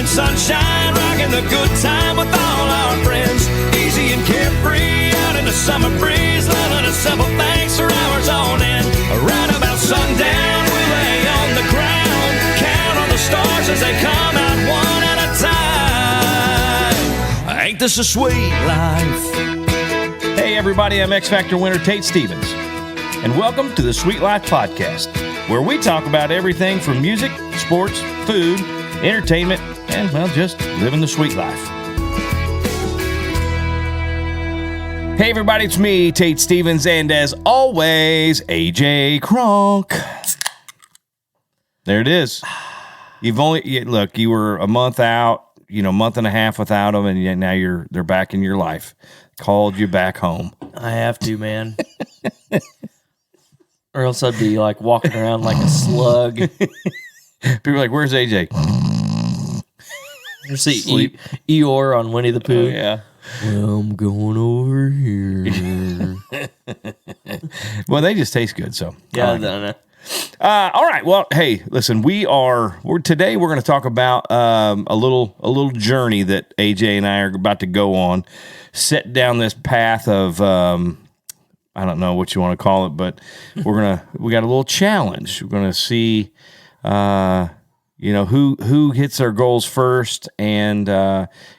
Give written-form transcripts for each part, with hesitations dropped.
and sunshine, rocking the good time with all our friends. Easy and carefree, out in the summer breeze, loving a simple things for hours on end. Right about sundown, we lay on the ground, count on the stars as they come out one at a time. Ain't this a sweet life? Hey everybody, I'm X Factor winner Tate Stevens, and welcome to the Sweet Life Podcast, where we talk about everything from music, sports, food, entertainment, and, well, just living the sweet life. Hey everybody, it's me, Tate Stevens, and as always, AJ Kronk. There it is. You were a month out, month and a half without them, and now they're back in your life. Called you back home. I have to, man. Or else I'd be like walking around like a slug. People are like, where's AJ? You see Eeyore on Winnie the Pooh? Oh, yeah. Well, I'm going over here. Well, they just taste good, so. Yeah, I know. All right. Well, hey, listen, today we're going to talk about a little journey that AJ and I are about to go on, set down this path of I don't know what you want to call it, but we got a little challenge. We're going to see who hits their goals first and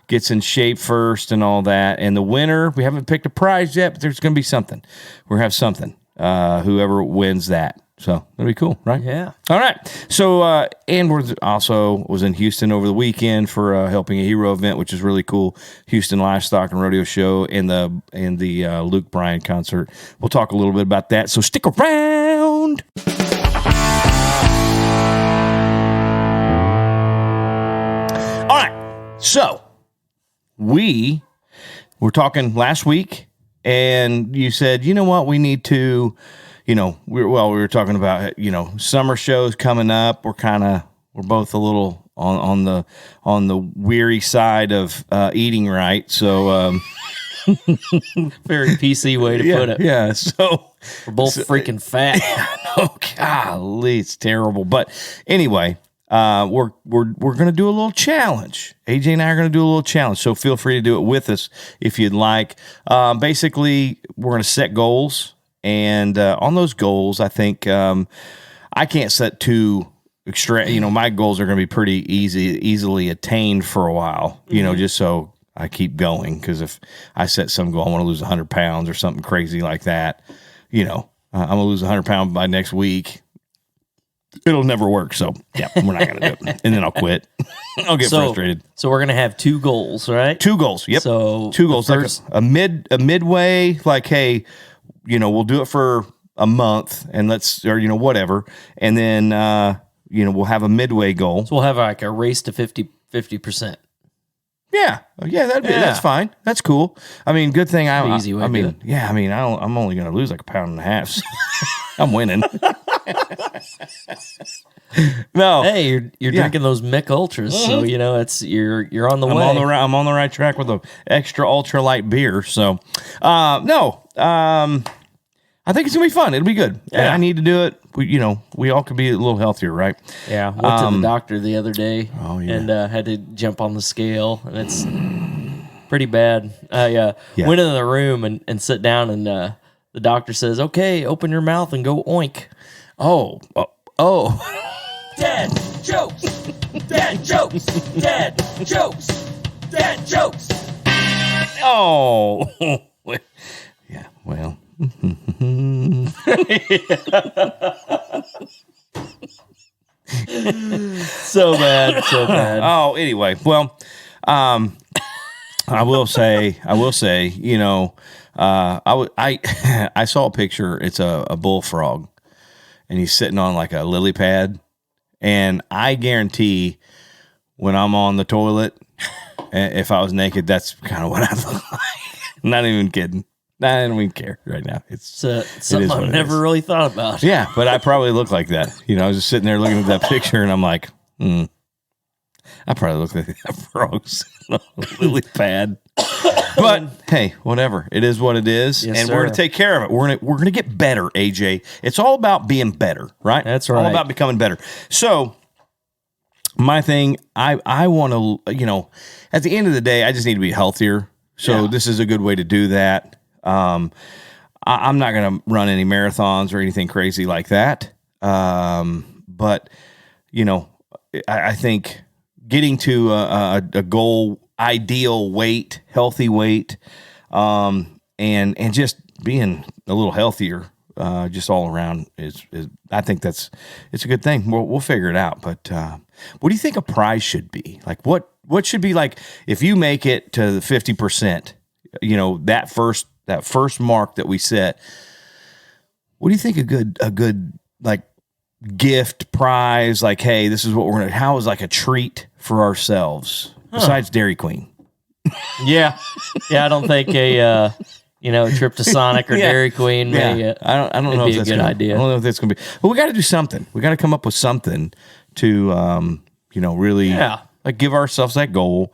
gets in shape first and all that. And the winner, we haven't picked a prize yet, but there's going to be something. We're going to have something. Whoever wins that. So that'll be cool, right? Yeah. All right. So, and was in Houston over the weekend for Helping a Hero event, which is really cool. Houston Livestock and Rodeo Show and the Luke Bryan concert. We'll talk a little bit about that. So stick around. All right. So we were talking last week, and you said, you know what, we need to. We were talking about, summer shows coming up. We're both a little on the weary side of eating right. So, very PC way to put it. Yeah. So we're both freaking fat. Oh, golly, it's terrible. But anyway, we're going to do a little challenge. AJ and I are going to do a little challenge. So feel free to do it with us if you'd like. Basically, we're going to set goals. And on those goals, I think I can't set too extreme. My goals are going to be pretty easily attained for a while, just so I keep going. Because if I set some goal, I want to lose 100 pounds or something crazy like that, I'm going to lose 100 pounds by next week. It'll never work. So, yeah, we're not going to do it. And then I'll quit. I'll get frustrated. So we're going to have 2 goals, right? 2 goals. Yep. So 2 goals. There's a midway, like, hey, we'll do it for a month and whatever. And then, we'll have a midway goal. So we'll have like a race to 50%. Yeah. Yeah. That's fine. That's cool. I mean, good thing I'm only going to lose like 1.5 pounds. So I'm winning. No. Hey, you're drinking those Mick Ultras. So, it's, you're on the way. I'm on the right track with the extra ultra light beer. So, I think it's gonna be fun. It'll be good. Yeah. I need to do it. We all could be a little healthier, right? Yeah. Went to the doctor the other day. Oh, yeah. And had to jump on the scale, and it's pretty bad. I went into the room and sit down, and the doctor says, "Okay, open your mouth and go oink." Oh. Dad jokes. Dad jokes. Dad jokes. Dad jokes. Oh. Yeah. Well. So bad. Oh, anyway. Well, I will say, I saw a picture. It's a bullfrog, and he's sitting on like a lily pad. And I guarantee when I'm on the toilet, if I was naked, that's kind of what I look like. Not even kidding. I don't even care right now. It's something I've never really thought about. Yeah, but I probably look like that. I was just sitting there looking at that picture, and I'm like, I probably look like that frog's lily pad. But hey, whatever. It is what it is, yes, and sir. We're going to take care of it. We're going to get better, AJ. It's all about being better, right? That's right. All about becoming better. So my thing, I want to, at the end of the day, I just need to be healthier. So this is a good way to do that. I'm not going to run any marathons or anything crazy like that. But, I think getting to a goal, ideal weight, healthy weight, and just being a little healthier, just all around is I think it's a good thing. We'll figure it out. But what do you think a prize should be? Like what should be like if you make it to the 50%? That first mark that we set. What do you think a good like gift prize? Like, hey, this is what we're gonna. How is like a treat for ourselves besides Dairy Queen? Yeah. I don't think a trip to Sonic or Dairy Queen. May, I don't know if that's a good idea. I don't know if that's gonna be. But we got to do something. We got to come up with something to really like give ourselves that goal.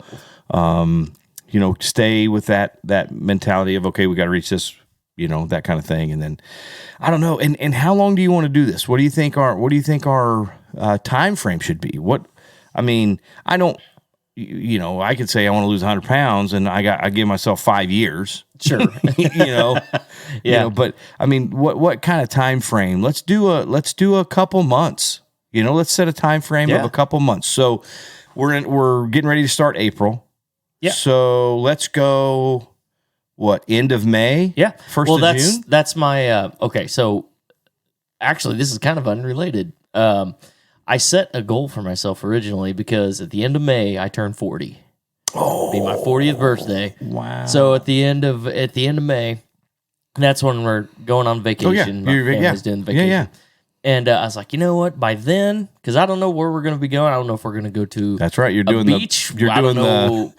Stay with that mentality of, okay, we got to reach this, that kind of thing. And then I don't know. And how long do you want to do this? What do you think our time frame should be? I don't, I could say I want to lose 100 pounds and I give myself 5 years. Sure. But I mean, what kind of time frame? Let's do a couple months, let's set a time frame of a couple months. So we're getting ready to start April. Yeah. So let's go, end of May? Yeah. First of June? That's my, okay. So actually this is kind of unrelated. I set a goal for myself originally because at the end of May, I turned 40. Oh. It'll be my 40th birthday. Wow. So at the end of May, that's when we're going on vacation. My family's doing vacation. Yeah. And I was like, you know what? By then, because I don't know where we're going to be going. I don't know if we're going to go to. That's right. You're doing beach. We're doing a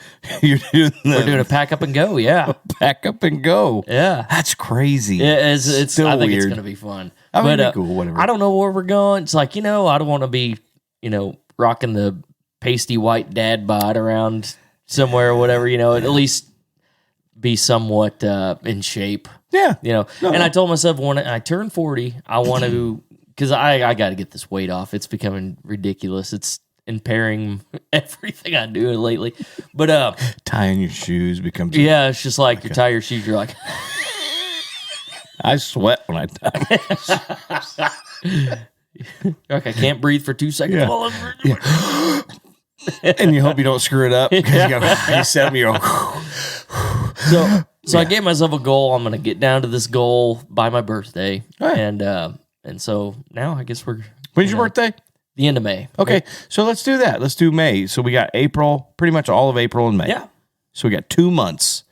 pack up and go. Yeah, pack up and go. Yeah, that's crazy. It's still I think weird. It's going to be fun. But cool. Whatever. I don't know where we're going. It's like I don't want to be rocking the pasty white dad bod around somewhere or whatever. At least be somewhat in shape. Yeah. And I told myself when I turn 40, I want to. Because I got to get this weight off. It's becoming ridiculous. It's impairing everything I do lately. But tying your shoes becomes it's just like you tie your shoes. You're like, I sweat when I tie. like I can't breathe for 2 seconds. Yeah. And you hope you don't screw it up because you set them. You go. So I gave myself a goal. I'm going to get down to this goal by my birthday, right. And so now I guess we're... When's your birthday? The end of May. Okay, so let's do that. Let's do May. So we got April, pretty much all of April and May. Yeah. So we got 2 months.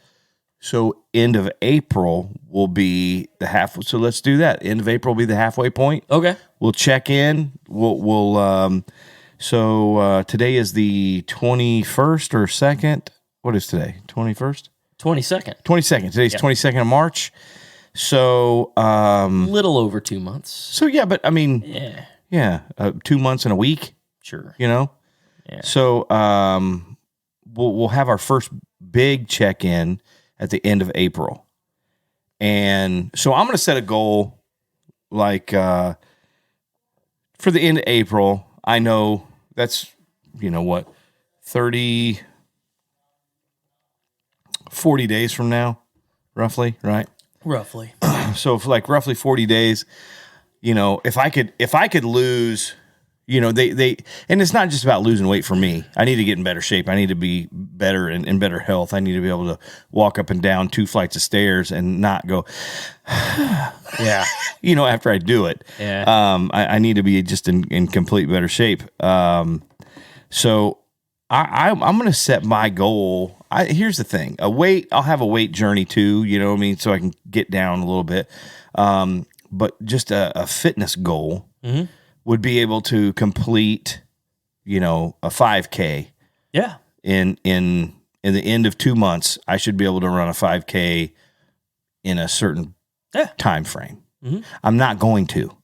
So end of April will be the half. So let's do that. End of April will be the halfway point. Okay. We'll check in. So today is the 21st or 2nd. What is today? 21st? 22nd. 22nd. Today's 22nd of March. So, little over 2 months. So yeah, but I mean, 2 months and a week. Sure. Yeah. So, we'll have our first big check-in at the end of April. And so I'm going to set a goal like, for the end of April. I know that's, 40 days from now, roughly, right? Roughly. So for like roughly 40 days, if I could lose, they and it's not just about losing weight for me. I need to get in better shape. I need to be better and in better health. I need to be able to walk up and down 2 flights of stairs and not go, after I do it. Yeah. I need to be just in complete better shape. So I'm going to set my goal. Here's the thing: I'll have a weight journey too. You know what I mean? So I can get down a little bit. But just a fitness goal would be able to complete, a 5K. Yeah. In the end of 2 months, I should be able to run a 5K in a certain time frame. Mm-hmm. I'm not going to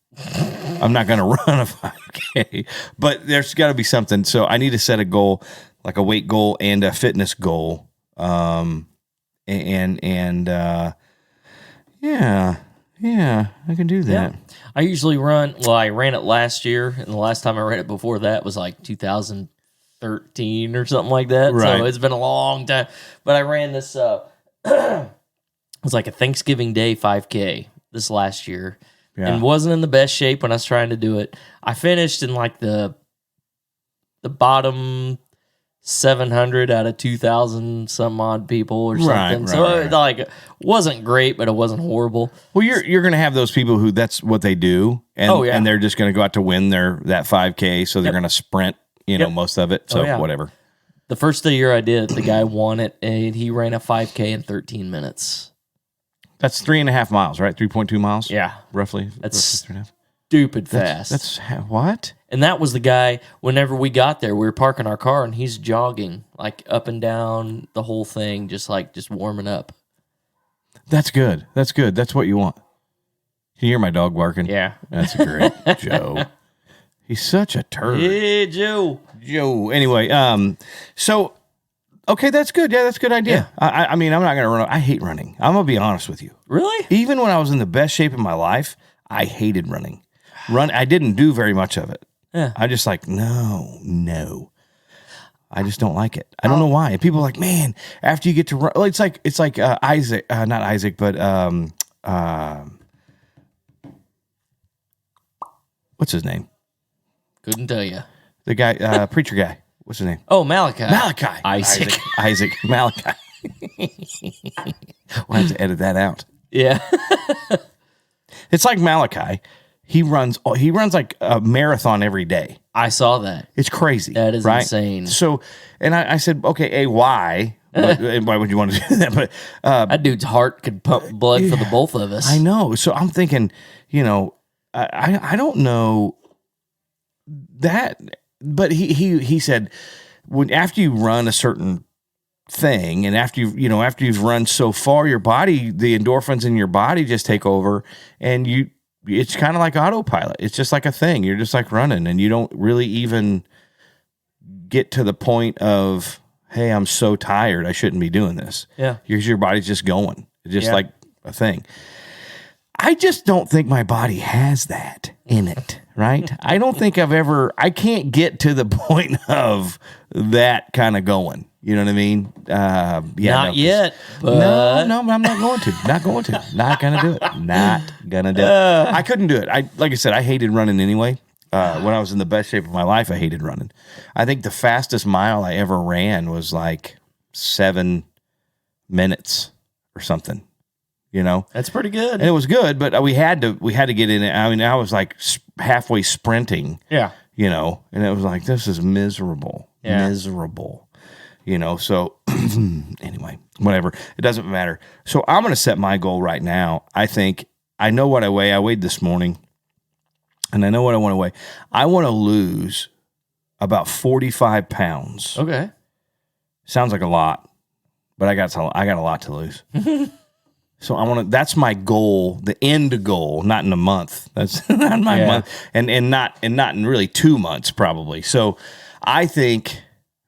run a 5K, but there's got to be something. So I need to set a goal, like a weight goal and a fitness goal. I can do that. Yeah. I usually run, I ran it last year, and the last time I ran it before that was like 2015. 13 or something like that. Right. So it's been a long time. But I ran this, it was like a Thanksgiving Day 5K this last year. Yeah. And wasn't in the best shape when I was trying to do it. I finished in like the bottom 700 out of 2,000 some odd people or something. Right. It like wasn't great, but it wasn't horrible. Well, you're going to have those people who that's what they do, and and they're just going to go out to win that 5K, so they're going to sprint, most of it. So whatever. The first year I did it, the guy won it, and he ran a 5K in 13 minutes. That's 3.5 miles, right? 3.2 miles. Yeah, roughly. That's roughly 3.5. Stupid fast. That's what? And that was the guy, whenever we got there, we were parking our car and he's jogging like up and down the whole thing, just warming up. That's good. That's good. That's what you want. Can you hear my dog barking? Yeah. That's great. Joe. He's such a turd. Yeah, Joe. Anyway, so, okay, that's good. Yeah, that's a good idea. Yeah. I mean, I'm not going to run. I hate running. I'm going to be honest with you. Really? Even when I was in the best shape of my life, I hated running. I didn't do very much of it. Yeah. I just like, no. I just don't like it. I don't know why. And people are like, man, after you get to run, it's like Isaac, not Isaac, but what's his name? Couldn't tell you. The guy, preacher guy. What's his name? Oh, Malachi. Isaac. Malachi. We'll have to edit that out. Yeah. It's like Malachi. He runs like a marathon every day. I saw that. It's crazy. That is right? insane. So, and I said, okay, why? Why would you want to do that? But that dude's heart could pump blood for the both of us. I know. So I'm thinking, I don't know that, but he said, after you run a certain thing, and after you've run so far, your body, the endorphins in your body just take over, and it's kind of like autopilot. It's just like a thing. You're just like running, and you don't really even get to the point of, hey, I'm so tired, I shouldn't be doing this. Yeah. Because your body's just going. It's just like a thing. I just don't think my body has that in it, right? I don't think I can't get to the point of that kind of going. You know what I mean? Not yet. But... No, I'm not going to. Not going to. Not going to do it. Not going to do it. I couldn't do it. Like I said, I hated running anyway. When I was in the best shape of my life, I hated running. I think the fastest mile I ever ran was like 7 minutes or something. That's pretty good. And it was good, but we had to get in it. I mean, I was like halfway sprinting. Yeah. And it was like, this is miserable. Yeah. Miserable. So anyway, whatever. It doesn't matter. So I'm going to set my goal right now. I think I know what I weigh. I weighed this morning, and I know what I want to weigh. I want to lose about 45 pounds. Okay. Sounds like a lot, but I got a lot to lose. So that's my goal, the end goal, not in a month. That's not my month. And not in really 2 months probably. So I think,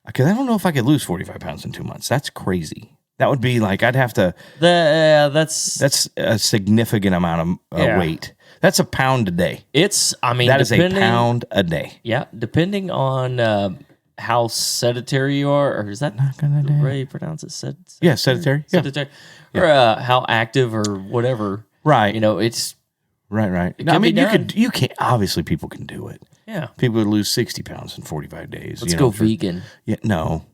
because I don't know if I could lose 45 pounds in 2 months. That's crazy. That would be like, I'd have to. That's a significant amount of weight. That's a pound a day. That is a pound a day. Yeah, depending on how sedentary you are, or is that the way you pronounce it? Yeah, sedentary. Sedentary. Yeah. Or how active or whatever. Right. It's right. I mean, you can obviously people can do it. Yeah. People would lose 60 pounds in 45 days. Let's go vegan. Yeah, no,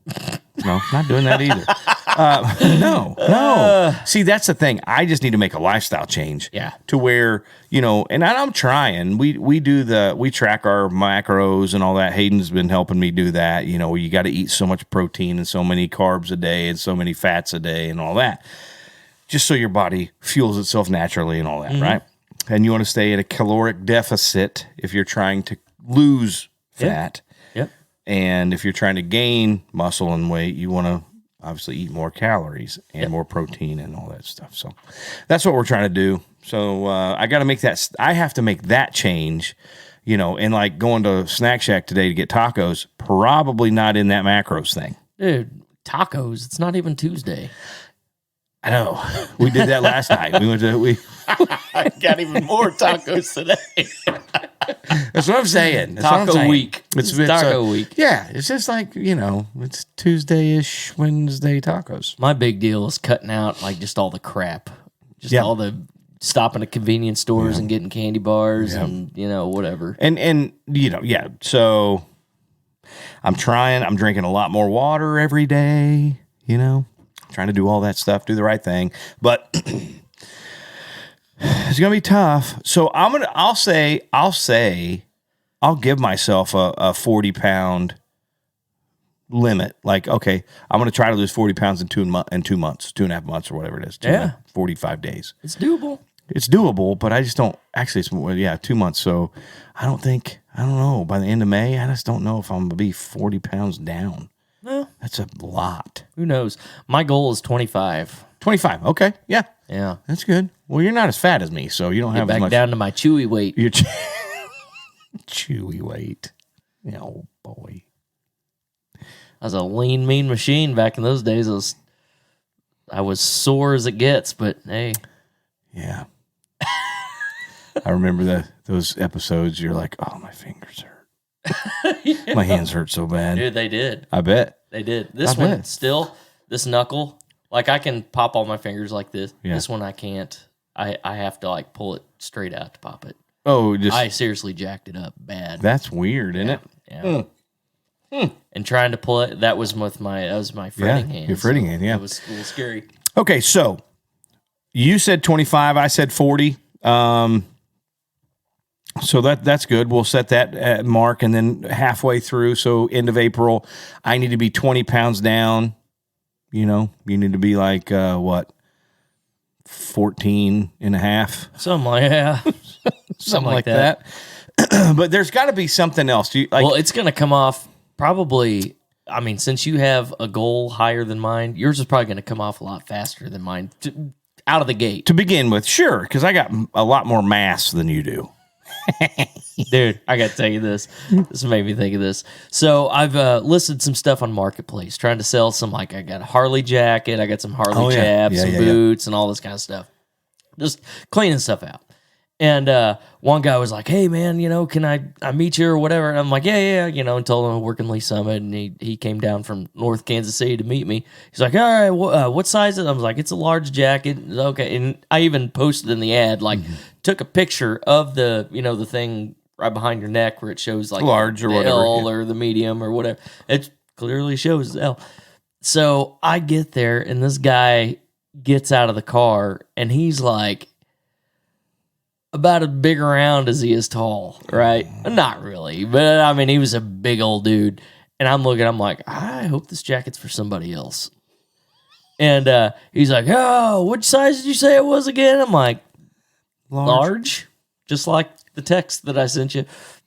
not doing that either. No. See, that's the thing. I just need to make a lifestyle change. Yeah. To where, and I'm trying. We track our macros and all that. Hayden's been helping me do that, where you got to eat so much protein and so many carbs a day and so many fats a day and all that. Just so your body fuels itself naturally and all that, right? And you want to stay at a caloric deficit if you're trying to lose fat. Yep. And if you're trying to gain muscle and weight, you want to obviously eat more calories and more protein and all that stuff. So that's what we're trying to do. So I got to make that. I have to make that change, and like going to Snack Shack today to get tacos, probably not in that macros thing. Dude, tacos. It's not even Tuesday. I know. We did that last night. I got even more tacos today. That's what I'm saying. That's what I'm Taco saying. week. It's taco week. Yeah, it's just like, it's Tuesday-ish, Wednesday tacos. My big deal is cutting out like just all the crap. Just Yeah. all the stopping at convenience stores and getting candy bars and, whatever. And yeah. So I'm drinking a lot more water every day, trying to do all that stuff, do the right thing. But it's going to be tough. So I'll give myself a 40-pound limit. Like, okay, I'm going to try to lose 40 pounds in 2 months, 2.5 months or whatever it is. 45 days. It's doable. It's doable, but I just don't, actually, it's 2 months. So I don't know, by the end of May, I just don't know if I'm going to be 40 pounds down. Well, That's a lot. who knows? My goal is 25. 25. Okay. Yeah. Yeah. That's good. Well, you're not as fat as me, so you don't Get have as back much. down to my chewy weight. Your chewy weight. Oh, boy. I was a lean, mean machine back in those days. I was sore as it gets, but hey. Yeah. I remember those episodes. You're like, oh, my fingers hurt. My hands hurt so bad. Dude, they did. I bet. They did. This I one, bet. still, this knuckle, like I can pop all my fingers like this. Yeah. This one I can't. I have to like pull it straight out to pop it. Oh, just I seriously jacked it up bad. that's weird, isn't it? Yeah. And trying to pull it, that was my fretting hand. your fretting hand, yeah. It was a little scary. Okay, so you said 25, I said 40. So that's good. We'll set that at mark, and then halfway through, so end of April, I need to be 20 pounds down. You need to be like, 14 and a half. Something like Something like that. But there's got to be something else. Well, it's going to come off probably. I mean, since you have a goal higher than mine, yours is probably going to come off a lot faster than mine out of the gate. To begin with, sure, because I got a lot more mass than you do. Dude, I got to tell you this. This made me think of this. So I've listed some stuff on Marketplace, trying to sell some, like I got a Harley jacket, I got some Harley chaps, some boots, and all this kind of stuff. Just cleaning stuff out. And one guy was like, hey, man, can I meet you or whatever? And I'm like, yeah, and told him I work in Lee Summit. And he came down from North Kansas City to meet me. He's like, all right, what size is it? I was like, it's a large jacket. Okay. And I even posted in the ad, like, took a picture of the, the thing right behind your neck where it shows like large or the whatever, L or the medium or whatever. It clearly shows L. So I get there and this guy gets out of the car and he's like, about as big around as he is tall, right? Not really, but I mean, he was a big old dude. And I'm like, I hope this jacket's for somebody else. And he's like, oh, which size did you say it was again? I'm like, large, just like the text that I sent you.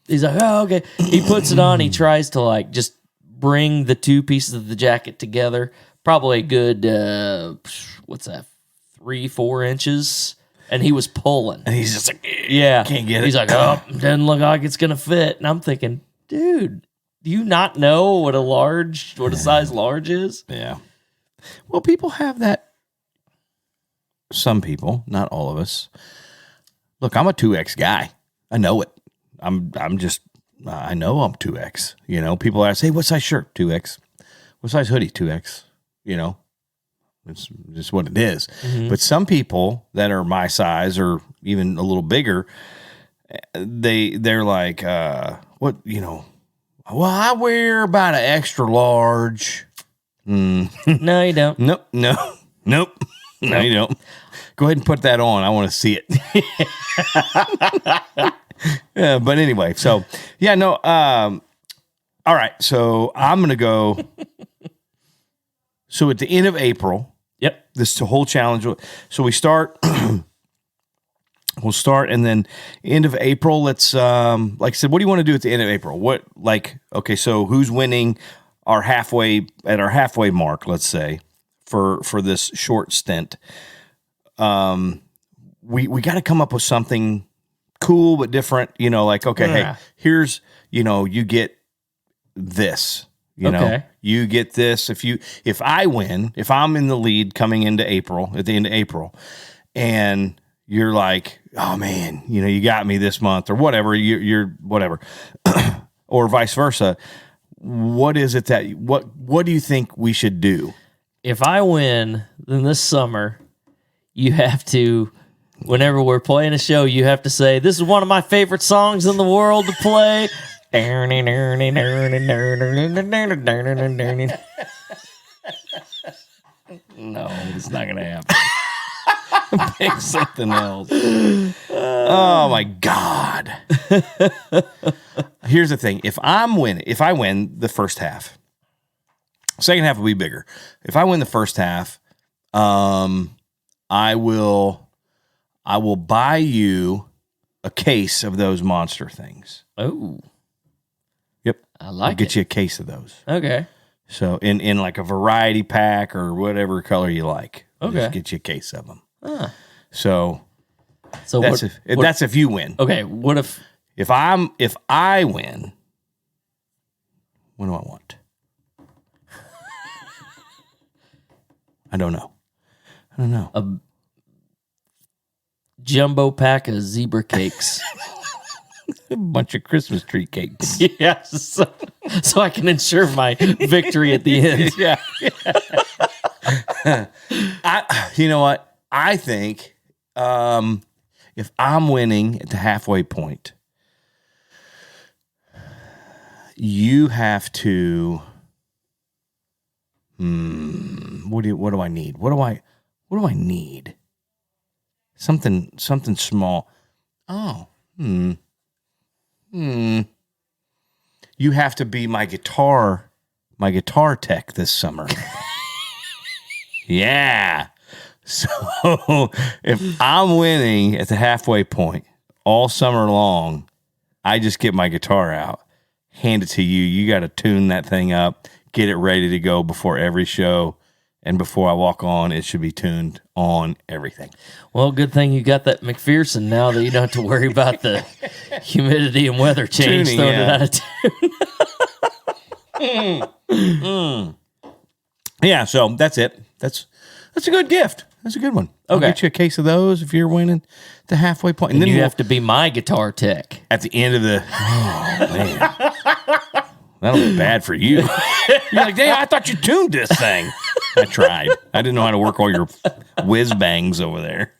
He's like, oh, okay. He puts it on. He tries to like just bring the two pieces of the jacket together. Probably a good, 3-4 inches. And he was pulling. And he's just like, yeah. Can't get it. He's like, oh, doesn't look like it's going to fit. And I'm thinking, dude, do you not know what a size large is? Yeah. Well, people have that. Some people, not all of us. Look, I'm a 2X guy. I know it. I know I'm 2X. People ask, hey, what size shirt? 2X. What size hoodie? 2X. It's just what it is. Mm-hmm. But some people that are my size or even a little bigger, they're like, what, well, I wear about an extra large. No, you don't. Nope. No, you don't. Go ahead and put that on. I want to see it. Yeah, but anyway, so, yeah, no. All right, so I'm going to go. So at the end of April, yep, this whole challenge. So we start. We'll start, and then end of April. Let's, like I said, what do you want to do at the end of April? Okay, so who's winning our halfway mark? Let's say for this short stint. We got to come up with something cool but different. Like okay, hey, here's you get this. You get this if I win, if I'm in the lead coming into April, at the end of April, and you're like, oh man, you got me this month or whatever, you're whatever, or vice versa. What is it that, what do you think we should do? If I win, then this summer, you have to, whenever we're playing a show, you have to say, this is one of my favorite songs in the world to play. No, it's not going to happen. Pick something else. Oh my God. Here's the thing. If I win the first half, second half will be bigger. If I win the first half, I will buy you a case of those monster things. Oh. Yep. I'll get you a case of those. Okay. So in like a variety pack or whatever color you like. Okay. Just get you a case of them. Huh. So that's that's if you win. Okay. What if I win, what do I want? I don't know. a jumbo pack of zebra cakes? A bunch of Christmas tree cakes. Yes. So I can ensure my victory at the end. Yeah. You know what? I think if I'm winning at the halfway point, you have to. What do I need? What do I need? Something small. Oh. You have to be my guitar tech this summer. Yeah. So if I'm winning at the halfway point all summer long, I just get my guitar out, hand it to you. You got to tune that thing up, get it ready to go before every show. And before I walk on, it should be tuned on everything. Well, good thing you got that McPherson now that you don't have to worry about the humidity and weather change Tuning, throwing yeah. it out of tune. Yeah, so that's it. That's a good gift. That's a good one. I'll Okay. get you a case of those if you're winning the halfway point. And then you we'll- have to be my guitar tech. at the end of the. Oh man, that'll be bad for you. You're like, damn, I thought you tuned this thing. I tried. I didn't know how to work all your whiz bangs over there.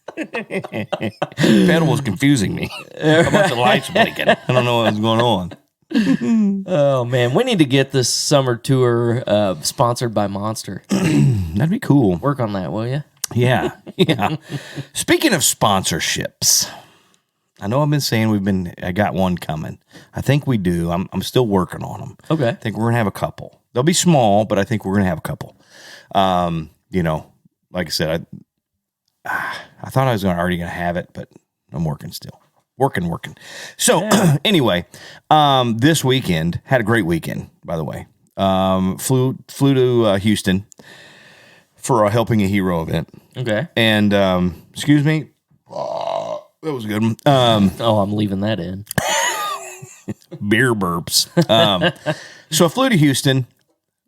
Pedal was confusing me. A bunch of lights blinking. I don't know what was going on. Oh, man. We need to get this summer tour sponsored by Monster. That'd be cool. Work on that, will you? Yeah. Speaking of sponsorships, I know I've been saying I got one coming. I think we do. I'm still working on them. Okay. I think we're going to have a couple. They'll be small, but I think we're going to have a couple. Like I said, I thought I was already going to have it, but I'm working still. Working. So anyway, this weekend, had a great weekend, by the way. Flew to Houston for a Helping a Hero event. Okay. And, excuse me. Oh, that was a good one. I'm leaving that in. Beer burps. So I flew to Houston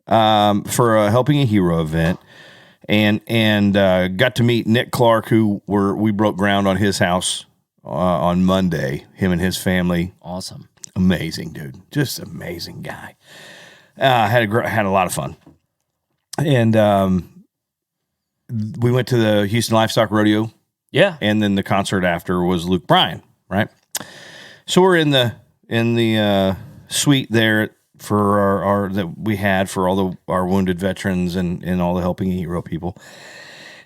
for a Helping a Hero event, and got to meet Nick Clark, who we broke ground on his house on Monday. Him and his family. Awesome. Amazing dude, just amazing guy. Had a lot of fun, and we went to the Houston Livestock Rodeo. Yeah. And then the concert after was Luke Bryan, right? So we're in the suite there for our that we had for all our wounded veterans and all the Helping a Hero people,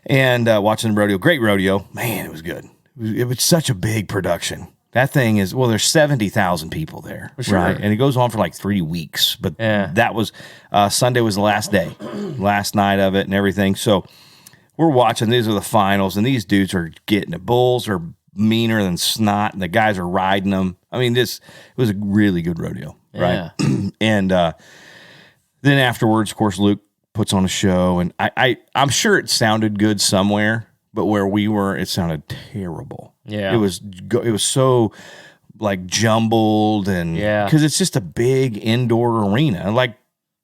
and watching the rodeo. Great rodeo, man. It was good. It was such a big production. That thing is, well, there's 70,000 people there, Sure. right? And it goes on for like 3 weeks. But that was Sunday was the last day, last night of it, and everything. So we're watching. These are the finals, and these dudes are getting it. Bulls are meaner than snot, and the guys are riding them. I mean, it was a really good rodeo, right? Yeah. And then afterwards, of course, Luke puts on a show, and I'm sure it sounded good somewhere, but where we were, it sounded terrible. Yeah. It was so like jumbled, and because it's just a big indoor arena, like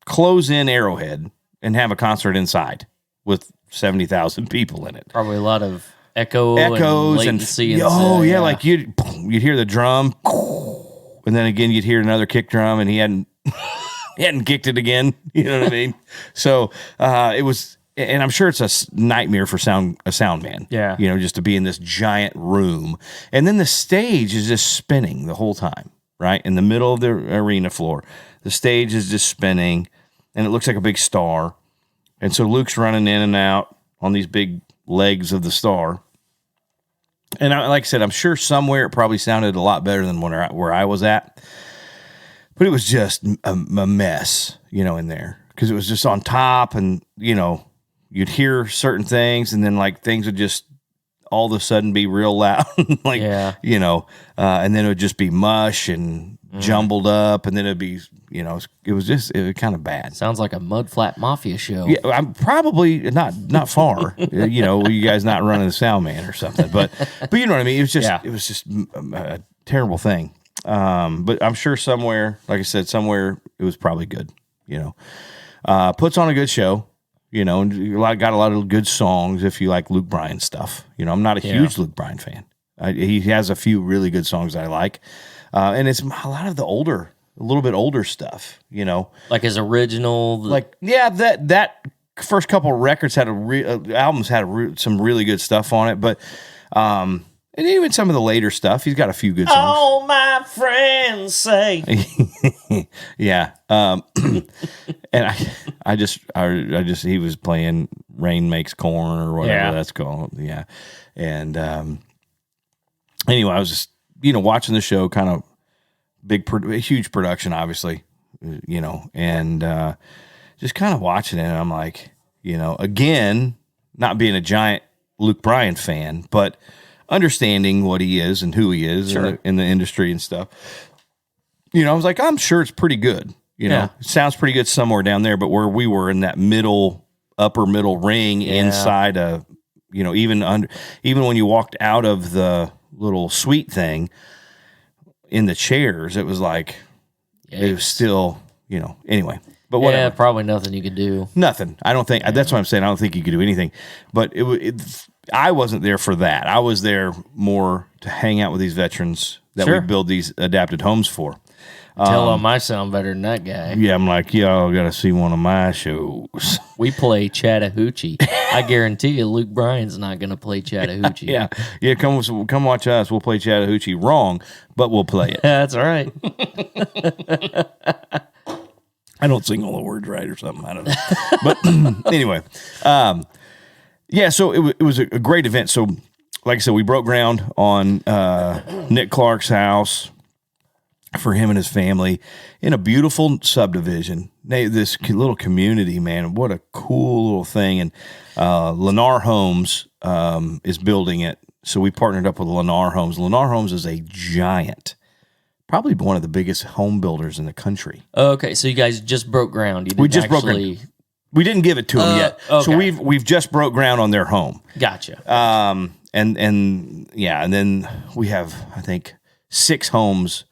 close in Arrowhead and have a concert inside with 70,000 people in it. Probably a lot of echoes and latency. And like you'd hear the drum, and then again you'd hear another kick drum, and he hadn't kicked it again. You know what I mean? So it was, and I'm sure it's a nightmare for a sound man. Yeah, just to be in this giant room, and then the stage is just spinning the whole time, right in the middle of the arena floor. The stage is just spinning, and it looks like a big star. And so Luke's running in and out on these big legs of the star. And like I said, I'm sure somewhere it probably sounded a lot better than where I was at. But it was just a mess, in there. Because it was just on top and, you'd hear certain things and then like things would just all of a sudden be real loud. And then it would just be mush and jumbled up. And then it'd be, it was kind of bad. Sounds like a mud flat mafia show. Yeah, I'm probably not far. You guys not running the sound man or something, but you know what I mean. It was just a terrible thing. But I'm sure somewhere, like I said, somewhere it was probably good. Puts on a good show. And got a lot of good songs if you like Luke Bryan stuff. I'm not a huge Luke Bryan fan. He has a few really good songs that I like, and it's a lot of the a little bit older stuff, like his original, that first couple of records had albums had some really good stuff on it, but and even some of the later stuff, he's got a few good songs. All my friends say, yeah, and I just he was playing "Rain Makes Corn" or whatever that's called, and anyway, I was just watching the show, kind of. Huge production, obviously, and just kind of watching it. And I'm like, again, not being a giant Luke Bryan fan, but understanding what he is and who he is in the industry and stuff. I was like, I'm sure it's pretty good. It sounds pretty good somewhere down there, but where we were in that upper middle ring inside a, even when you walked out of the little suite thing, in the chairs, it was like it was still, anyway. But whatever. Yeah, probably nothing you could do. Nothing. I don't think that's what I'm saying. I don't think you could do anything. But I wasn't there for that. I was there more to hang out with these veterans that we build these adapted homes for. Tell them I sound better than that guy. Yeah, I'm like, y'all got to see one of my shows. We play Chattahoochee. I guarantee you Luke Bryan's not going to play Chattahoochee. Yeah, come watch us. We'll play Chattahoochee wrong, but we'll play it. That's all right. I don't sing all the words right or something. I don't know. But anyway, so it was a great event. So like I said, we broke ground on Nick Clark's house for him and his family in a beautiful subdivision. This little community, man, what a cool little thing. And Lennar Homes is building it. So we partnered up with Lennar Homes. Lennar Homes is a giant, probably one of the biggest home builders in the country. Okay, so you guys just broke ground. We just broke ground. We didn't give it to them yet. Okay. So we've just broke ground on their home. Gotcha. And then we have, I think, 6 homes.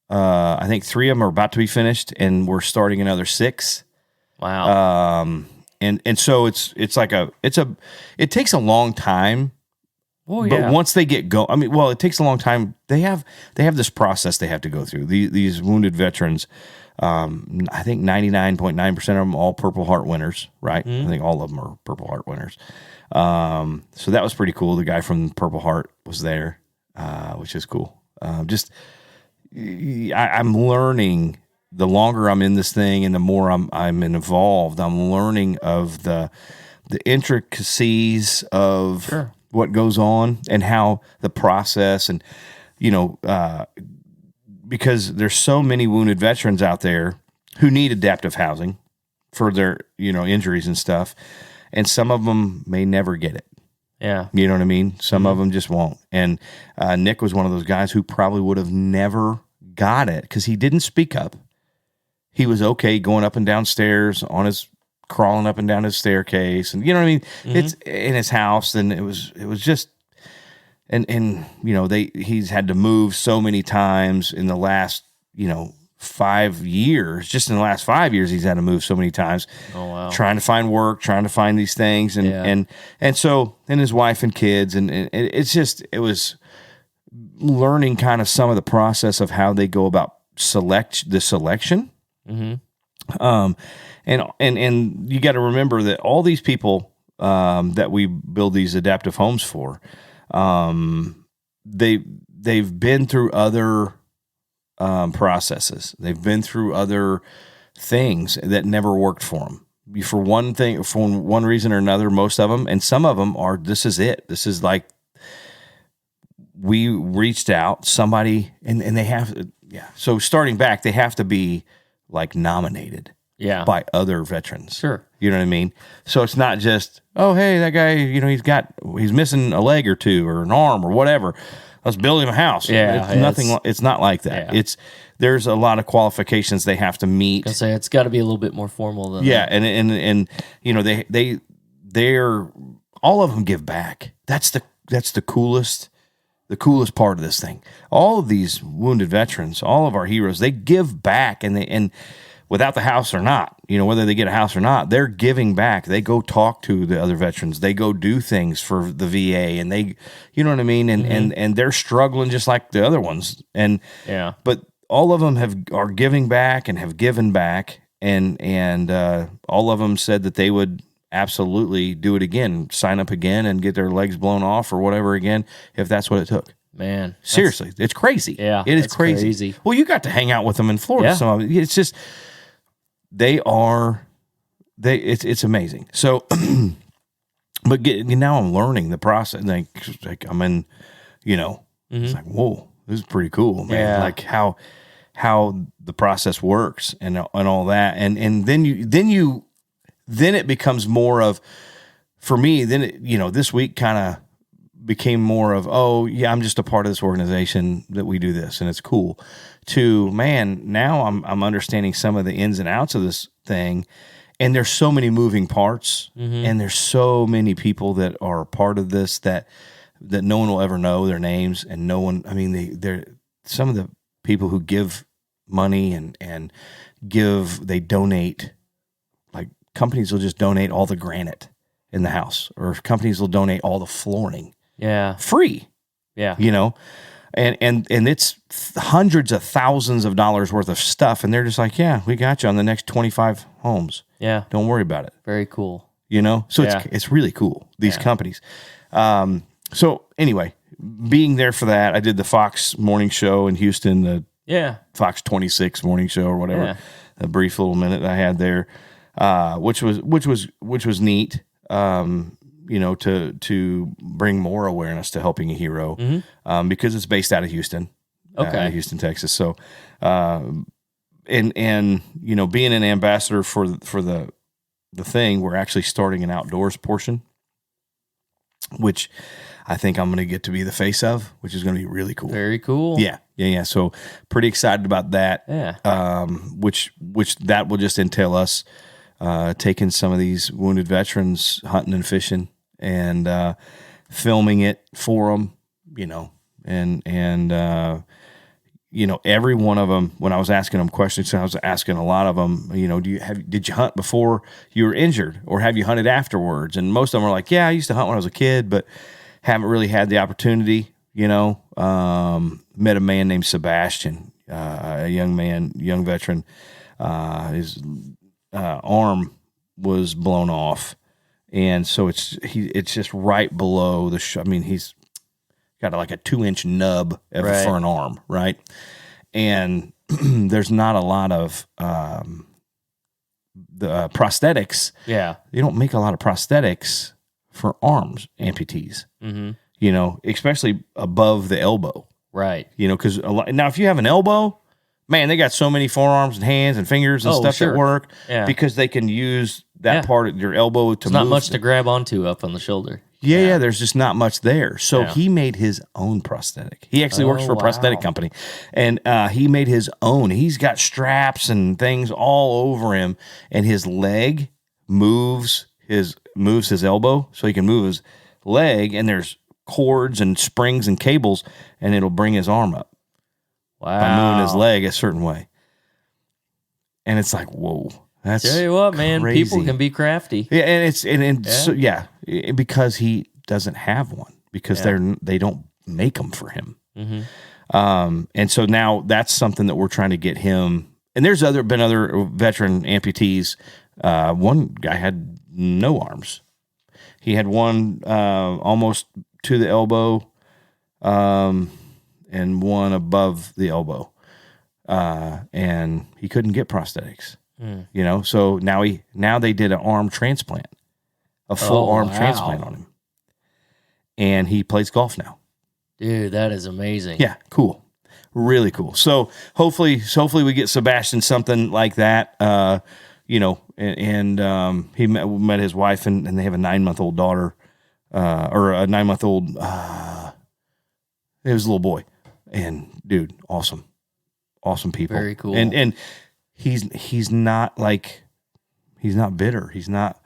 I think 3 of them are about to be finished, and we're starting another 6. Wow. And so it takes a long time. Oh, yeah. But once they get going, it takes a long time. They have this process they have to go through. These wounded veterans, I think 99.9% of them all Purple Heart winners, right? I think all of them are Purple Heart winners. So that was pretty cool. The guy from Purple Heart was there, which is cool. I'm learning. The longer I'm in this thing and the more I'm involved, I'm learning of the intricacies of what goes on and how the process and, because there's so many wounded veterans out there who need adaptive housing for their, injuries and stuff. And some of them may never get it. Yeah. You know what I mean? Some of them just won't. And Nick was one of those guys who probably would have never got it because he didn't speak up. He was okay going up and down stairs crawling up and down his staircase, and you know what I mean. It's in his house, and it was just, and he's had to move so many times in the last 5 years, just in the last 5 years, he's had to move so many times. Oh, wow. Trying to find work, trying to find these things, and so his wife and kids, and it was learning kind of some of the process of how they go about selection. And you got to remember that all these people that we build these adaptive homes for, they've been through other processes. They've been through other things that never worked for them. For one reason or another, most of them, and some of them are, this is it. This is like, we reached out, somebody, and they have, so starting back, they have to be like nominated by other veterans. Sure. You know what I mean? So it's not just, oh, hey, that guy, he's missing a leg or two or an arm or whatever. Let's build him a house. Yeah. It's not like that. Yeah. There's a lot of qualifications they have to meet. I say it's got to be a little bit more formal than that. And they're all of them give back. That's the coolest part of this thing. All of these wounded veterans, all of our heroes, they give back, and without the house or not, whether they get a house or not, they're giving back. They go talk to the other veterans. They go do things for the VA, and they, you know what I mean? And they're struggling just like the other ones. But all of them are giving back and have given back, and all of them said that they would absolutely do it again, sign up again, and get their legs blown off or whatever again, if that's what it took. Man, seriously, it's crazy. Yeah, it is crazy. Well, you got to hang out with them in Florida. Yeah. So it's just it's amazing. So, but now I'm learning the process. Like I'm in, it's like, whoa, this is pretty cool, man. Yeah. Like how the process works and all that, and then it becomes more of, for me, this week kind of became more of, oh yeah, I'm just a part of this organization that we do this and it's cool, to, man, now I'm understanding some of the ins and outs of this thing, and there's so many moving parts, and there's so many people that are a part of this that no one will ever know their names, and no one, I mean, they're some of the people who give money and they donate. Companies will just donate all the granite in the house, or companies will donate all the flooring. Yeah. Free. Yeah. And it's hundreds of thousands of dollars worth of stuff. And they're just like, yeah, we got you on the next 25 homes. Yeah. Don't worry about it. Very cool. So it's really cool, these companies. So anyway, being there for that, I did the Fox morning show in Houston, the Fox 26 morning show or whatever, a brief little minute that I had there. Which was neat, to bring more awareness to helping a hero, because it's based out of Houston, Houston, Texas. So, being an ambassador for the thing, we're actually starting an outdoors portion, which I think I'm going to get to be the face of, which is going to be really cool. Very cool. Yeah. So pretty excited about that. Yeah. Which that will just entail us taking some of these wounded veterans hunting and fishing and filming it for them, and every one of them, when I was asking them questions, I was asking a lot of them, did you hunt before you were injured, or have you hunted afterwards? And most of them are like, yeah, I used to hunt when I was a kid, but haven't really had the opportunity, met a man named Sebastian, a young veteran, his arm was blown off, and so it's just right below the he's got like a 2-inch nub for an arm, right? And there's not a lot of the prosthetics. Yeah, they don't make a lot of prosthetics for arms amputees. Especially above the elbow, right? Because now if you have an elbow, man, they got so many forearms and hands and fingers and stuff that work because they can use that part of your elbow to move. Not much to grab onto up on the shoulder. Yeah, there's just not much there. So he made his own prosthetic. He actually works for a prosthetic company, and he made his own. He's got straps and things all over him, and his leg moves his elbow, so he can move his leg, and there's cords and springs and cables, and it'll bring his arm up. Wow. By moving his leg a certain way. And it's like, whoa, that's Tell you what, man, crazy. people can be crafty. Yeah, and because he doesn't have one, because they don't make them for him. And so now that's something that we're trying to get him. And there's been other veteran amputees. One guy had no arms. He had one almost to the elbow, and one above the elbow, and he couldn't get prosthetics. So now they did an arm transplant, a full arm transplant on him, and he plays golf now. Dude, that is amazing. Yeah, cool. Really cool. So hopefully we get Sebastian something like that. He met his wife, and they have a 9-month-old daughter, or a 9-month-old. It was a little boy, and dude, awesome people. Very cool. And he's not bitter. He's not,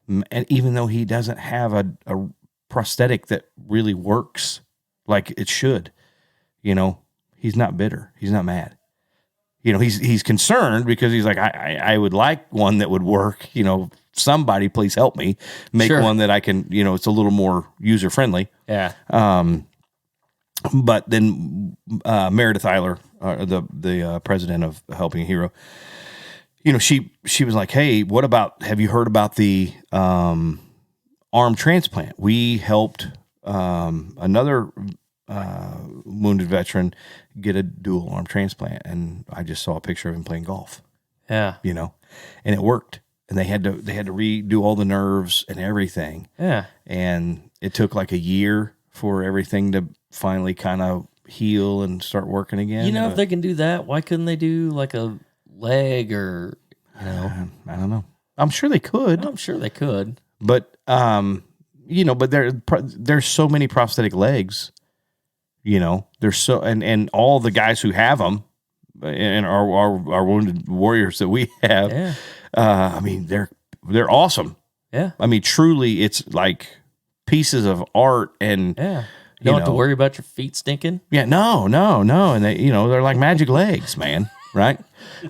and even though he doesn't have a prosthetic that really works like it should, he's not bitter. He's not mad. He's concerned because he's like, I would like one that would work. Somebody please help me make one that I can, it's a little more user friendly. Yeah. But then Meredith Eiler, the president of Helping a Hero, she was like, hey, have you heard about the arm transplant? We helped another wounded veteran get a dual arm transplant, and I just saw a picture of him playing golf. Yeah. And it worked, and they had to redo all the nerves and everything. Yeah. And it took like a year for everything to finally kind of heal and start working again. If they can do that, why couldn't they do like a leg or I don't know. I'm sure they could. I'm sure they could. But but there's so many prosthetic legs. There's so and all the guys who have them, and our wounded warriors that we have. Yeah. They're awesome. Yeah. Truly, it's like pieces of art, and you don't have to worry about your feet stinking. Yeah, no, and they, they're like magic legs, man. Right?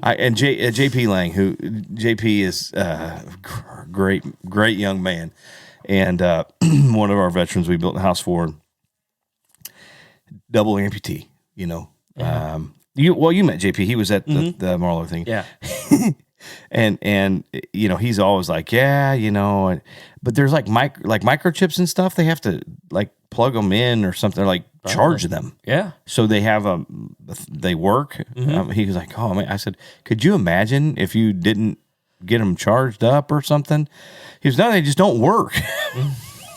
And JP Lang, who JP is great young man, and one of our veterans we built a house for, double amputee. You met JP. He was at the Marlowe thing. Yeah. And he's always like, but there's like microchips and stuff. They have to like plug them in or something, like charge them. Yeah. So they have they work. He was like, oh man, I said, could you imagine if you didn't get them charged up or something? He was, no, they just don't work.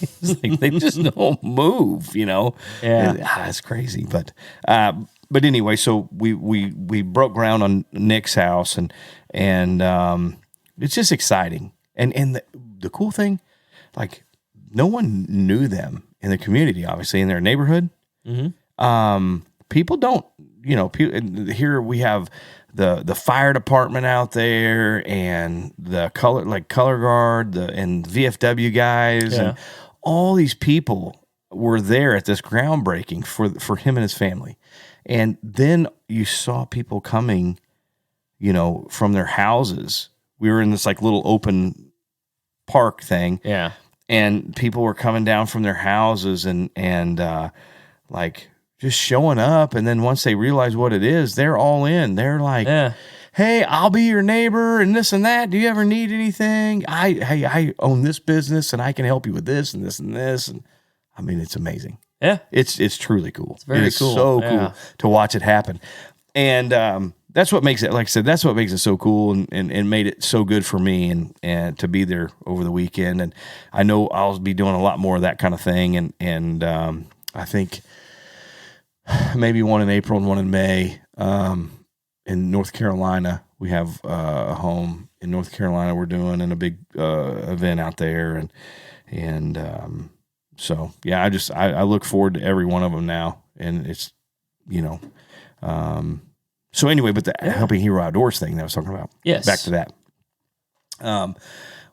It's like, they just don't move, Yeah. It's crazy. But anyway, so we broke ground on Nick's house, and it's just exciting. And the cool thing, like, no one knew them in the community, obviously, in their neighborhood. People don't, here we have the fire department out there, and the color guard, and VFW guys, and all these people were there at this groundbreaking for him and his family. And then you saw people coming, from their houses. We were in this like little open park thing. Yeah. And people were coming down from their houses and like just showing up. And then once they realize what it is, they're all in. They're like, hey, I'll be your neighbor and this and that. Do you ever need anything? I own this business, and I can help you with this and this and this. And it's amazing. Yeah. It's truly cool. It's very cool. So cool to watch it happen. And that's what makes it, like I said, that's what makes it so cool and made it so good for me and to be there over the weekend. And I know I'll be doing a lot more of that kind of thing. And I think maybe one in April and one in May. In North Carolina, we have a home in North Carolina we're doing, and a big event out there. And so, yeah, I look forward to every one of them now. And it's, so anyway, but the Helping Hero Outdoors thing that I was talking about. Yes. Back to that.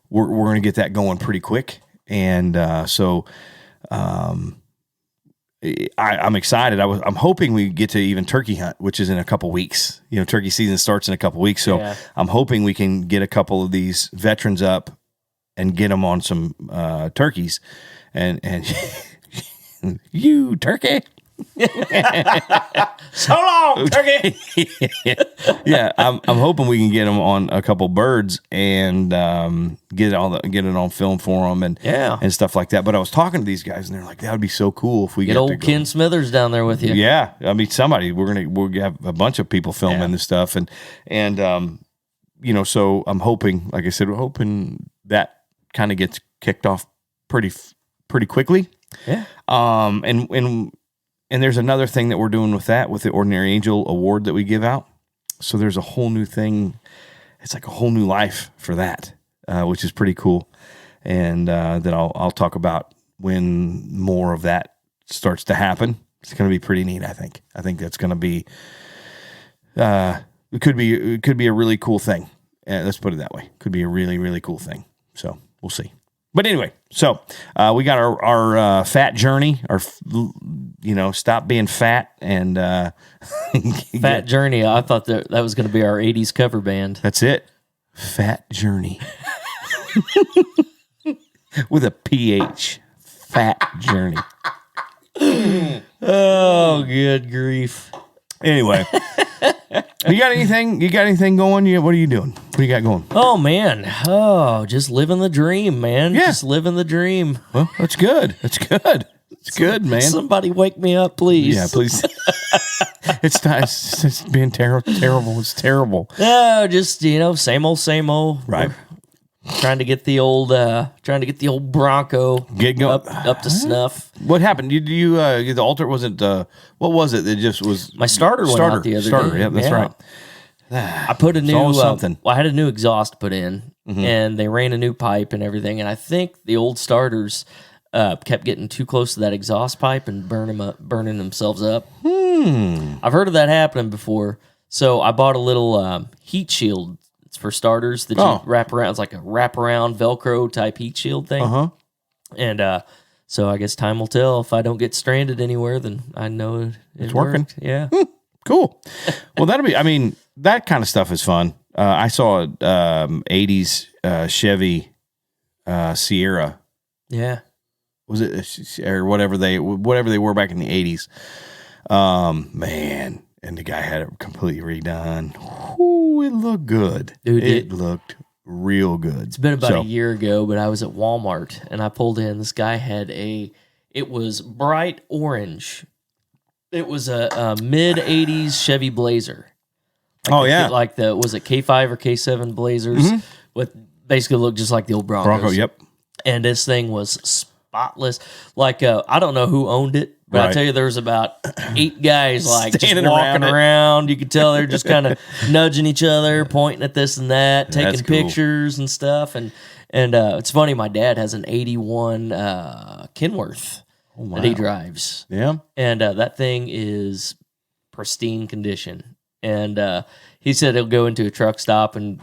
We're going to get that going pretty quick. And so I'm excited. I'm hoping we get to even turkey hunt, which is in a couple weeks. You know, turkey season starts in a couple weeks, so I'm hoping we can get a couple of these veterans up and get them on some turkeys. And you turkey. So long, turkey. Yeah, I'm hoping we can get them on a couple birds and get it on film for them and stuff like that. But I was talking to these guys and they're like, that would be so cool if we get old Ken Smithers down there with you. Yeah, I mean we'll have a bunch of people filming this stuff and you know, so I'm hoping, like I said, we're hoping that kind of gets kicked off pretty quickly. Yeah. And there's another thing that we're doing with the Ordinary Angel Award that we give out. So there's a whole new thing. It's like a whole new life for that, which is pretty cool. And that I'll talk about when more of that starts to happen. It's going to be pretty neat, I think. I think that's going to be it could be a really cool thing. Let's put it that way. Could be a really, really cool thing. So we'll see. But anyway, so we got our fat journey, stop being fat and fat journey. I thought that was going to be our 80s cover band. That's it. Fat journey. With a PH. Fat journey. Oh, good grief. Anyway, you got anything going? What are you doing? What do you got going? Oh man, just living the dream, man. Yeah. Just living the dream. Well, that's good. It's good, man. Somebody wake me up, please. Yeah, please. It's been terrible. It's terrible. No, just same old. Right. Trying to get the old Bronco Get going up to snuff. What happened? You the altar wasn't what was it? It just was my starter went out the other day. Yeah, that's right. I put a new something. I had a new exhaust put in, and they ran a new pipe and everything. And I think the old starters kept getting too close to that exhaust pipe and burning themselves up. I've heard of that happening before, so I bought a little heat shield. It's for starters that you wrap around. It's like a wraparound Velcro type heat shield thing. And so I guess time will tell. If I don't get stranded anywhere, then I know it's working. Yeah. Cool. Well, that kind of stuff is fun. I saw a 80s Chevy Sierra. Yeah. Was it or whatever they were back in the 80s? Man, and the guy had it completely redone. Ooh, it looked good. Dude, it looked real good. It's been about a year ago, but I was at Walmart and I pulled in. This guy had it was bright orange. It was a mid 80s Chevy Blazer. Like was it K5 or K7 Blazers? With basically looked just like the old Broncos. Bronco, yep. And this thing was spotless. Like I don't know who owned it, but I tell you, there was about 8 guys just walking around. You could tell they're just kind of nudging each other, pointing at this and that, taking pictures and stuff. And it's funny, my dad has an 81 Kenworth that he drives. Yeah. And that thing is pristine condition. And he said he'll go into a truck stop and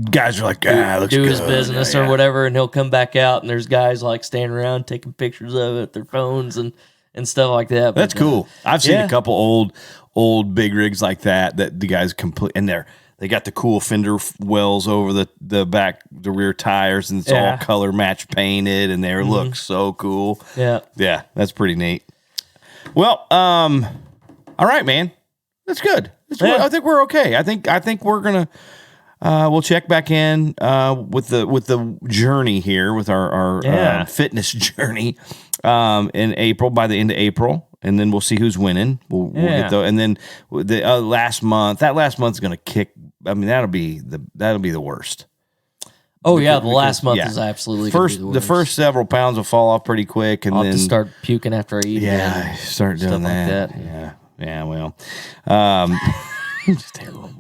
guys are like, looks do good. His business or whatever, and he'll come back out and there's guys like standing around taking pictures of it, their phones and stuff like that. That's cool. I've seen a couple old big rigs like that the guys complete, and they got the cool fender wells over the back, the rear tires, and it's all color match painted, and they look so cool. Yeah. Yeah, that's pretty neat. Well, all right, man. That's good. I think we're okay. I think we're gonna we'll check back in with the journey here, with our fitness journey in April, by the end of April, and then we'll see who's winning. We'll get and then the last month is going to kick. I mean, that'll be the worst. Oh the last month is absolutely the first several pounds will fall off pretty quick, and I'll then have to start puking after I eat. Yeah, start doing that. Like that. Yeah. Well, it's terrible.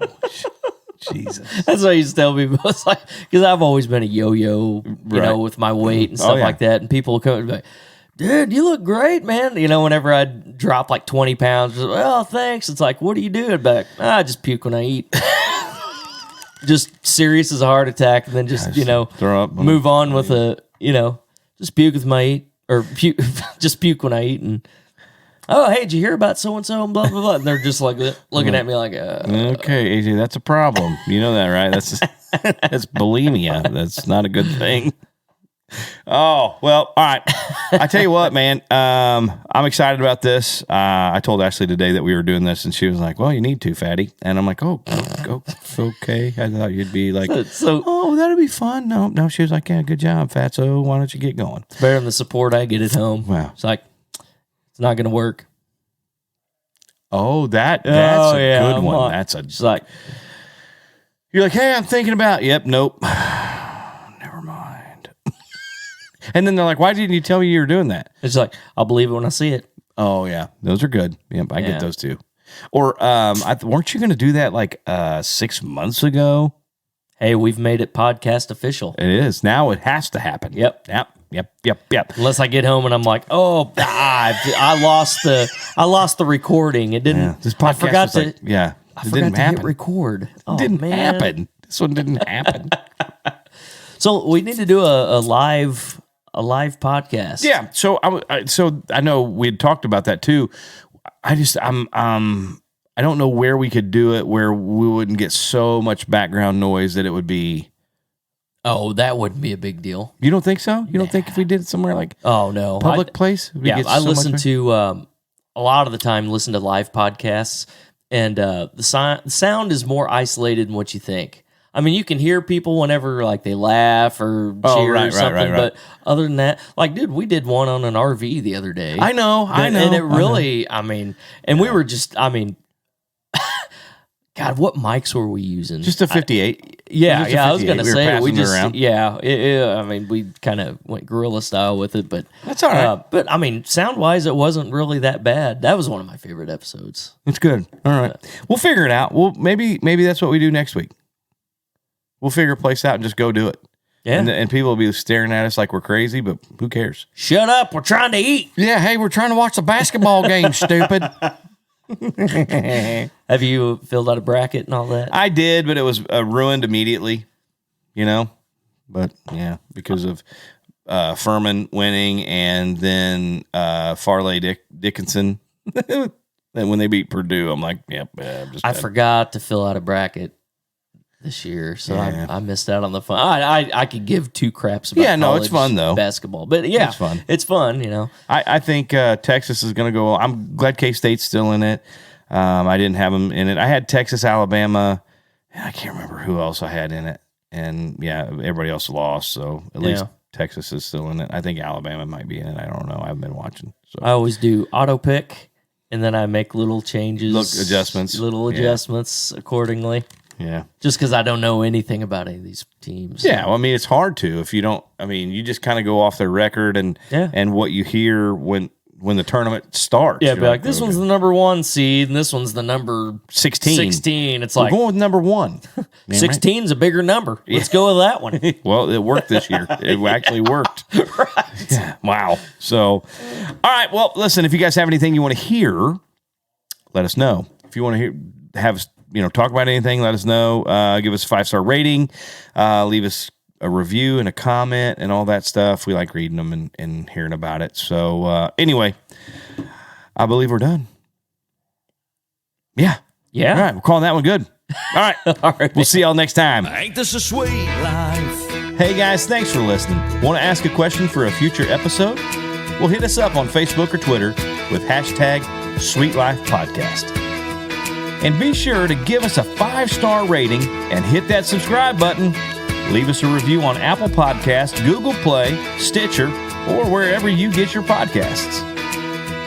Jesus. That's what I used to tell people. It's like, because I've always been a yo-yo, you know, with my weight and stuff like that. And people will come and be like, dude, you look great, man. You know, whenever I drop like 20 pounds, well, thanks. It's like, what are you doing back? I just puke when I eat. Just serious as a heart attack. And then just, throw up, move on with just puke with my eat. Or just puke when I eat. And oh, hey, did you hear about so-and-so and blah, blah, blah. And they're just like looking at me like, Okay, AJ, that's a problem. You know that, right? That's bulimia. That's not a good thing. Oh, well, all right. I tell you what, man, I'm excited about this. I told Ashley today that we were doing this, and she was like, well, you need to, fatty. And I'm like, oh, okay. I thought you'd be like, oh, that'd be fun. No, she was like, yeah, good job, fatso. Why don't you get going? it's better than the support I get at home. Wow. It's like, it's not going to work. Oh, that's a good one. It's like, You're like, hey, I'm thinking about, yep, nope. Never mind. And then they're like, why didn't you tell me you were doing that? it's like, I'll believe it when I see it. Oh, yeah. Those are good. Yep, I Yeah. get those too. Or weren't you going to do that like 6 months ago? Hey, we've made it podcast official. It is. Now it has to happen. Yep. Unless I get home and I'm like, oh, I lost the recording. It didn't. Yeah, this podcast I forgot to. yeah. I It forgot didn't to happen. hit record. Oh, It didn't man. happen. This one didn't happen. So we need to do a live podcast. Yeah. So I know we had talked about that too. I don't know where we could do it where we wouldn't get so much background noise that it would be. Oh, that wouldn't be a big deal. You don't think so? You don't think if we did it somewhere like Oh no, public place? we'd Yeah, get I so listen much- to a lot of the time. Listen to live podcasts, and the sound is more isolated than what you think. I mean, you can hear people whenever like they laugh or cheer or something, but other than that, like, dude, we did one on an RV the other day. I know, and it really, I mean, and we were just, I mean, God, what mics were we using? Just a 58. Yeah, Just a I was 58. gonna We were say passing we it just around. I mean, we kind of went guerrilla style with it, but That's all right. but I mean, sound wise, it wasn't really that bad. That was one of my favorite episodes. It's good. All right. We'll figure it out. Well, maybe that's what we do next week. We'll figure a place out and just go do it. Yeah. And people will be staring at us like we're crazy, but who cares? Shut up! We're trying to eat. Yeah, hey, we're trying to watch the basketball game, stupid. Have you filled out a bracket and all that? I did, but it was ruined immediately, But, yeah, because of Furman winning and then Farley Dickinson. And when they beat Purdue, I'm like, yep. I forgot to fill out a bracket this year, so Yeah. I missed out on the fun. I could give two craps about Yeah, no, it's college fun, though. basketball, but yeah, It's fun. It's fun, I think Texas is going to go. I'm glad K-State's still in it. I didn't have them in it. I had Texas, Alabama. I can't remember who else I had in it. And, yeah, everybody else lost. So at least Texas is still in it. I think Alabama might be in it. I don't know. I haven't been watching. So I always do auto pick, and then I make little changes, adjustments accordingly. Yeah. Just because I don't know anything about any of these teams. Yeah. Well, I mean, it's hard to if you don't. I mean, you just kind of go off their record and what you hear when the tournament starts. Yeah, You're be like, this one's the number 1 seed, and this one's the number 16. It's We're like, going with number 1. 16's a bigger number. Let's go with that one. Well, it worked this year. It actually worked. Right. Yeah. Wow. So, all right. Well, listen, if you guys have anything you want to hear, let us know. If you want to have us, talk about anything, let us know. Give us a 5-star rating. Leave us a review and a comment and all that stuff. We like reading them and hearing about it. So, anyway, I believe we're done. Yeah. Yeah. All right. We're calling that one good. All right. All right. We'll see y'all next time. Ain't this a sweet life? Hey guys, thanks for listening. Want to ask a question for a future episode? Well, hit us up on Facebook or Twitter with hashtag SweetLifePodcast. And be sure to give us a 5-star rating and hit that subscribe button. Leave us a review on Apple Podcasts, Google Play, Stitcher, or wherever you get your podcasts.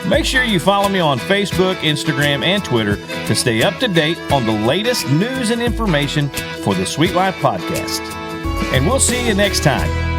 Make sure you follow me on Facebook, Instagram, and Twitter to stay up to date on the latest news and information for the Sweet Life Podcast. And we'll see you next time.